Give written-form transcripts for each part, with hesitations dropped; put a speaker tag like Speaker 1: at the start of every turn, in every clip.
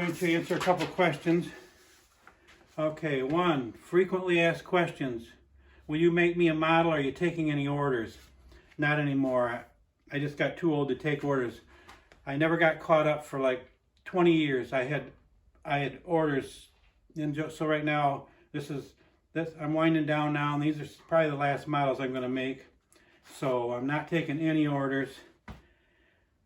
Speaker 1: I'm going to answer a couple questions. Okay, one, frequently asked questions. Will you make me a model? Are you taking any orders? Not anymore. I just got too old to take orders. I never got caught up for like 20 years. I had orders, and so right now I'm winding down now, and these are probably the last models I'm going to make. So I'm not taking any orders.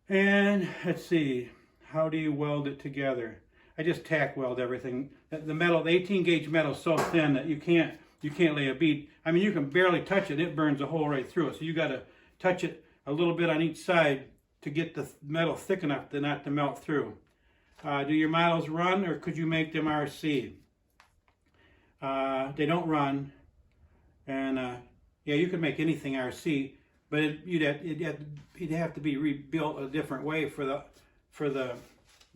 Speaker 1: And let's see, how do you weld it together? I just tack weld everything. The metal, the 18 gauge metal is so thin that you can't lay a bead. I mean, you can barely touch it, it burns a hole right through it. So you got to touch it a little bit on each side to get the metal thick enough to not to melt through. Do your models run, or could you make them RC? They don't run, and yeah, you could make anything RC, but it'd have to be rebuilt a different way for the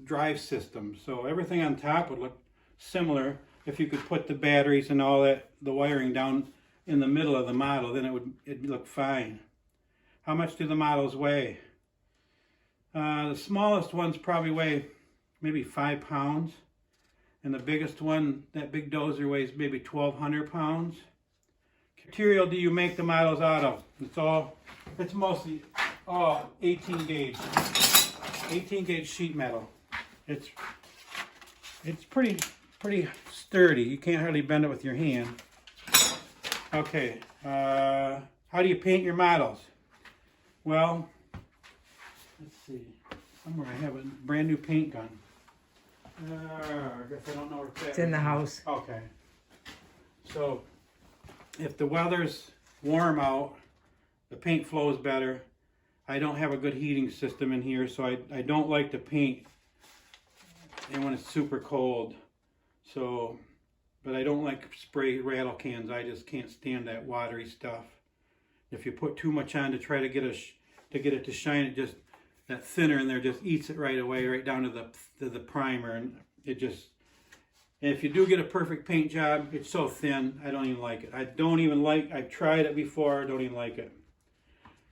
Speaker 1: drive system. So everything on top would look similar if you could put the batteries and all that, the wiring down in the middle of the model, then it'd look fine. How much do the models weigh? The smallest ones probably weigh maybe 5 pounds, and the biggest one, that big dozer, weighs maybe 1,200 pounds. Material do you make the models out of? It's mostly 18 gauge sheet metal. It's pretty sturdy. You can't hardly bend it with your hand. Okay, how do you paint your models? Well, let's see. Somewhere I have a brand new paint gun. I guess I don't know where it's at.
Speaker 2: It's in the house.
Speaker 1: Okay. So, if the weather's warm out, the paint flows better. I don't have a good heating system in here, so I don't like to paint and when it's super cold. So, but I don't like spray rattle cans. I just can't stand that watery stuff. If you put too much on to try to get it to shine, it just, that thinner in there just eats it right away, right down to the primer, and and if you do get a perfect paint job, it's so thin, I don't even like it. I've tried it before, I don't even like it.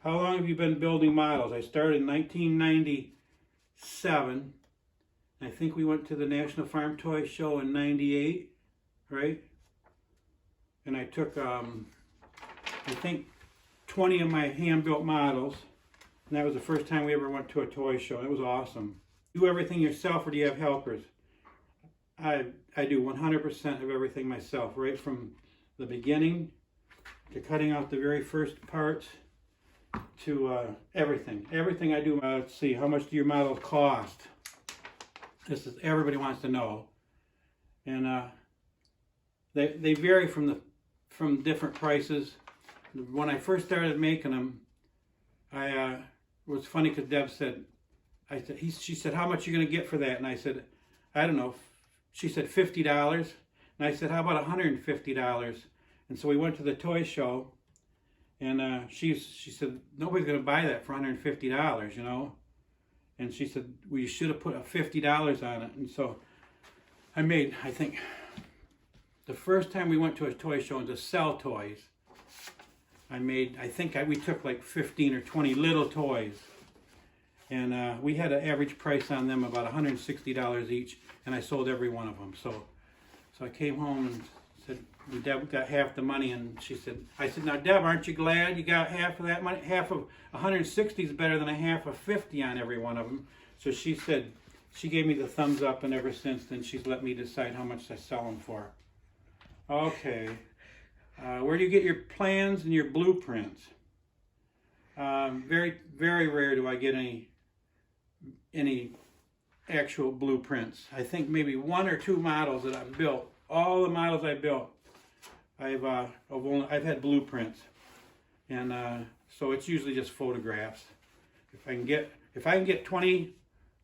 Speaker 1: How long have you been building models? I started in 1997. I think we went to the National Farm Toy Show in 98, right? And I took, I think, 20 of my hand-built models. And that was the first time we ever went to a toy show. It was awesome. Do everything yourself, or do you have helpers? I do 100% of everything myself, right from the beginning to cutting out the very first parts to everything. Everything I do. Let's see, how much do your models cost? Everybody wants to know, and they vary from different prices. When I first started making them, it was funny because Deb said, she said, how much are you going to get for that? And I said, I don't know. She said $50, and I said, how about $150? And so we went to the toy show, and she said, nobody's going to buy that for $150, you know. And she said, well, you should have put $50 on it. And so I think, the first time we went to a toy show to sell toys, we took like 15 or 20 little toys. And we had an average price on them about $160 each, and I sold every one of them. So I came home and said, Deb got half the money, and I said, now Deb, aren't you glad you got half of that money? Half of 160 is better than a half of 50 on every one of them. So she said, she gave me the thumbs up, and ever since then she's let me decide how much I sell them for. Okay, where do you get your plans and your blueprints? Very, very rare do I get any actual blueprints. I think maybe 1 or 2 models that I've built. All the models I built, I've had blueprints, and so it's usually just photographs. If I can get 20,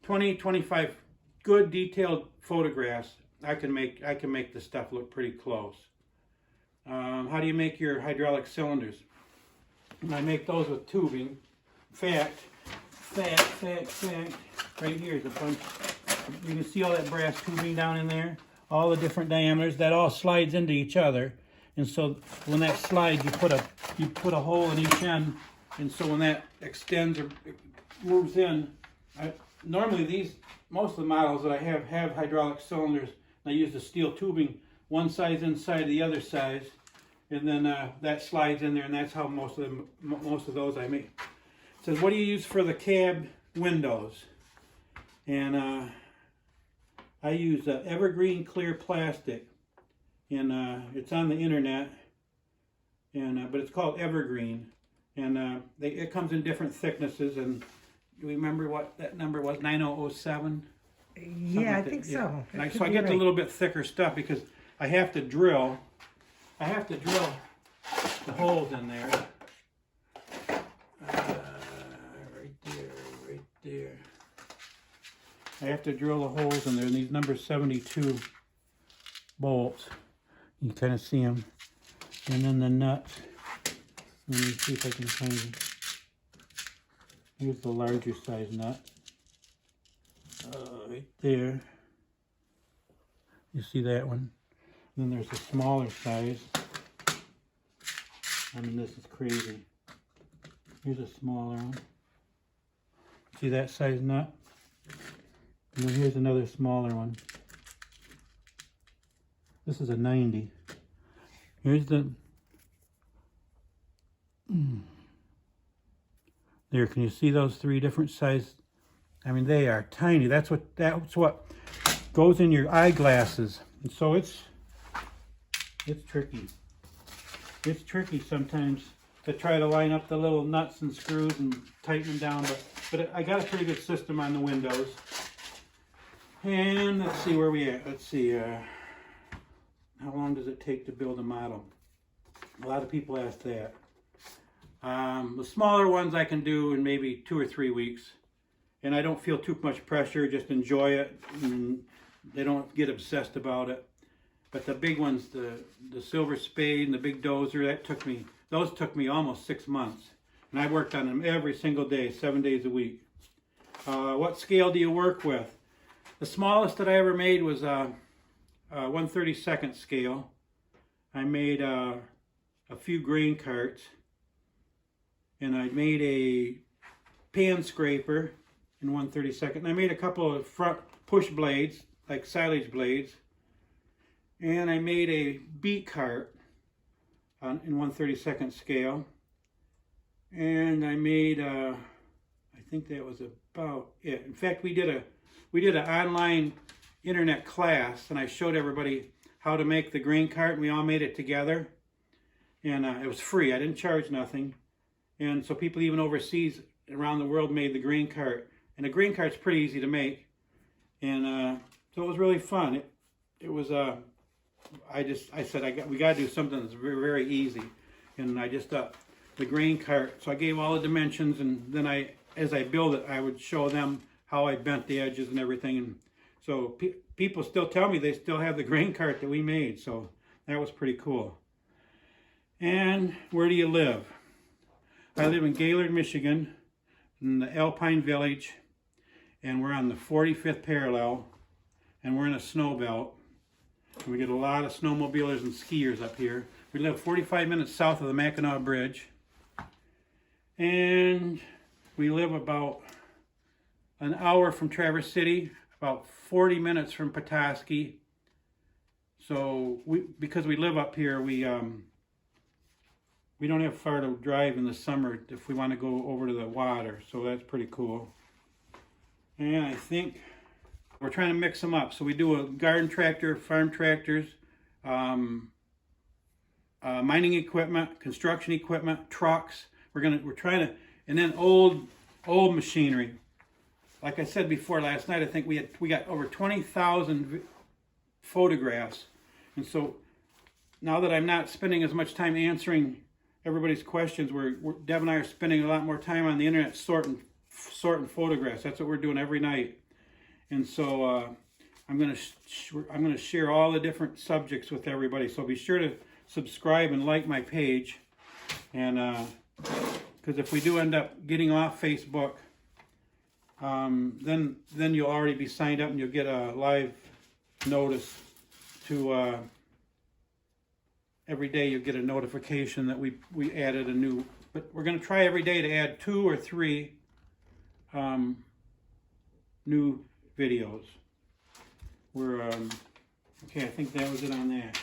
Speaker 1: 25 good detailed photographs, I can make the stuff look pretty close. How do you make your hydraulic cylinders? I make those with tubing. Fact. Right here is a bunch. You can see all that brass tubing down in there. All the different diameters. That all slides into each other. And so when that slides, you put a hole in each end. And so when that extends or moves in, normally these most of the models that I have hydraulic cylinders. I use the steel tubing, one size inside the other size, and then that slides in there, and that's how most of those I make. It says, what do you use for the cab windows? And I use evergreen clear plastic, and it's on the internet, and but it's called evergreen, and it comes in different thicknesses. And do you remember what that number was? 9007.
Speaker 2: Yeah, I think so.
Speaker 1: Yeah. So I get a little bit thicker stuff because I have to drill. I have to drill the holes in there. Right there. I have to drill the holes in there. And these number 72 bolts. You can kind of see them. And then the nuts. Let me see if I can find them. Here's the larger size nut. Right there. You see that one? And then there's a smaller size. I mean, this is crazy. Here's a smaller one. See that size nut? And then here's another smaller one. This is a 90. Here's the... There, can you see those three different sizes? I mean, they are tiny. That's what goes in your eyeglasses. And so it's tricky. It's tricky sometimes to try to line up the little nuts and screws and tighten them down, but I got a pretty good system on the windows. And let's see where we at. Let's see, how long does it take to build a model? A lot of people ask that. The smaller ones I can do in maybe 2 or 3 weeks. And I don't feel too much pressure, just enjoy it. And they don't get obsessed about it. But the big ones, the silver spade and the big dozer, those took me almost 6 months. And I worked on them every single day, 7 days a week. What scale do you work with? The smallest that I ever made was a 1/32 scale. I made a few grain carts. And I made a pan scraper in 1/32. And I made a couple of front push blades, like silage blades. And I made a beet cart in 1/32 scale. And I made, I think that was about it. In fact, we did an online internet class, and I showed everybody how to make the grain cart, and we all made it together. And it was free. I didn't charge nothing. And so people even overseas around the world made the grain cart. And the grain cart's pretty easy to make. And so it was really fun. It was, I said, we got to do something that's very, very easy. And I just thought, the grain cart, so I gave all the dimensions, and then as I build it, I would show them how I bent the edges and everything. And so people still tell me they still have the grain cart that we made. So that was pretty cool. And where do you live? I live in Gaylord, Michigan, in the Alpine Village, and we're on the 45th parallel, and we're in a snow belt. And we get a lot of snowmobilers and skiers up here. We live 45 minutes south of the Mackinac Bridge, and we live about an hour from Traverse City, about 40 minutes from Petoskey. So because we live up here, we don't have far to drive in the summer if we want to go over to the water, so that's pretty cool. And I think we're trying to mix them up. So we do a garden tractor, farm tractors, mining equipment, construction equipment, trucks. We're trying to, and then old machinery. Like I said before last night, I think we got over 20,000 photographs, and so now that I'm not spending as much time answering everybody's questions, Deb and I are spending a lot more time on the internet sorting photographs. That's what we're doing every night. And so I'm gonna share all the different subjects with everybody. So be sure to subscribe and like my page. And because if we do end up getting off Facebook, then you'll already be signed up and you'll get a live notice to every day. You'll get a notification that we added a new. But we're going to try every day to add 2 or 3 new videos. We're, okay, I think that was it on that.